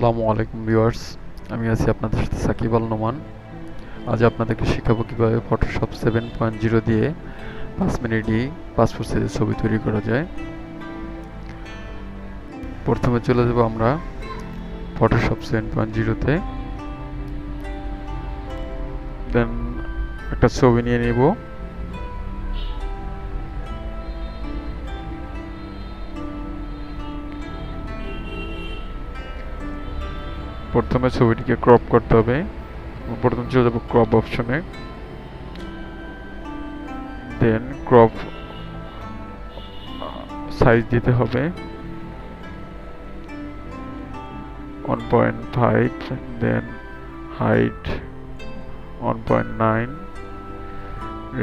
আসসালামু আলাইকুম ভিউয়ার্স, আমি আছি আপনাদের সাথে সাকিবালনোমান। আজ আপনাদেরকে শেখাবো কিভাবে ফটোশপ 7.0 দিয়ে 5 মিনিটেই পাসপোর্ট সাইজের ছবি তৈরি করা যায়। প্রথমে চলে যাব আমরা ফটোশপ 7.0-তে, দেন একটা ছবি নিয়ে নিব। প্রথমে ছবিটিকে ক্রপ করতে হবে। প্রথমে চলে যাব ক্রপ অপশনে, দেন ক্রপ সাইজ দিতে হবে 1.5, দেন হাইট 1.9,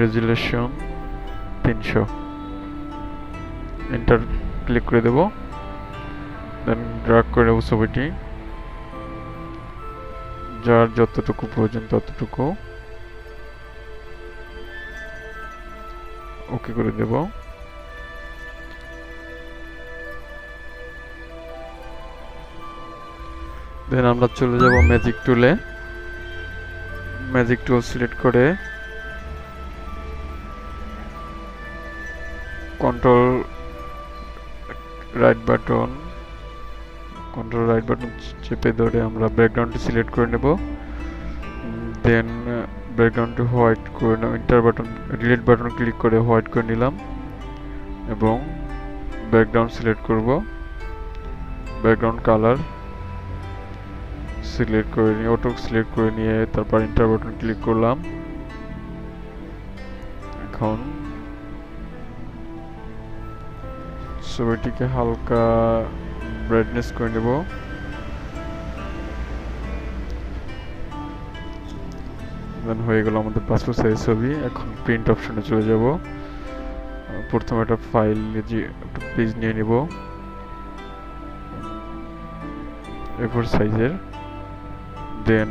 রেজুলেশন 300। এন্টার ক্লিক করে দেব, দেন ড্র্যাগ করে নেব ছবিটি, যার যতটুকু প্রয়োজন ততটুকু ওকে করে দেব। দেন আমরা চলে যাব ম্যাজিক টুলে। ম্যাজিক টুল সিলেক্ট করে কন্ট্রোল রাইট বাটন চেপে ধরে আমরা ব্যাকগ্রাউন্ডটি সিলেক্ট করে নেব। দেন ব্যাকগ্রাউন্ডটি হোয়াইট করে নেব, enter button delete button click করে হোয়াইট করে নিলাম এবং ব্যাকগ্রাউন্ড সিলেক্ট করব। ব্যাকগ্রাউন্ড কালার সিলেক্ট করে নিয়ে অটো সিলেক্ট করে নিয়ে তারপর এন্টার বাটন ক্লিক করলাম। এখন ছবিটিকে হালকা ব্রাইটনেস করে নেব। দেন হয়ে গেল আমাদের পাসপোর্ট সাইজ ছবি। এখন প্রিন্ট অপশনে চলে যাব। প্রথমে একটা ফাইল একটা পেজ নিয়ে নেব A4 সাইজের, দেন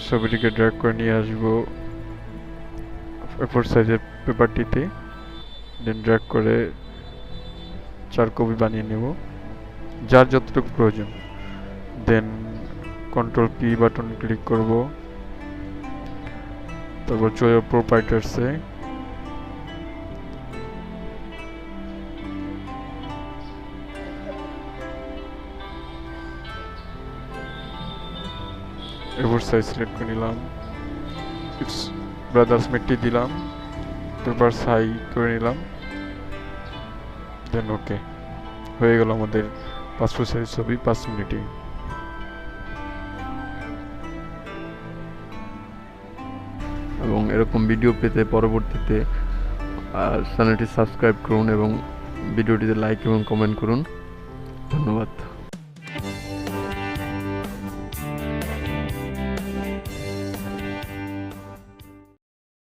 ছবিটিকে ড্র্যাগ করে নিয়ে আসবো A4 সাইজের পেপারটিতে, দেন ড্র্যাগ করে 4 কপি বানিয়ে নেব, যার যতটুকু প্রয়োজন। দেন কন্ট্রোল পি বাটন ক্লিক করব, তারপর চলে যাব প্রপার্টিসে, A4 সাইজ সিলেক্ট করে নিলাম, ইটস ব্রাদার্স মিটটি দিলাম, পেপার সাই করে নিলাম, দেন ওকে। হয়ে গেল আমাদের পাসপোর্ট সাইজ ছবি 5 মিনিটে। এবং এরকম ভিডিও পেতে পরবর্তীতে চ্যানেলটি সাবস্ক্রাইব করুন এবং ভিডিওটিতে লাইক এবং কমেন্ট করুন। ধন্যবাদ।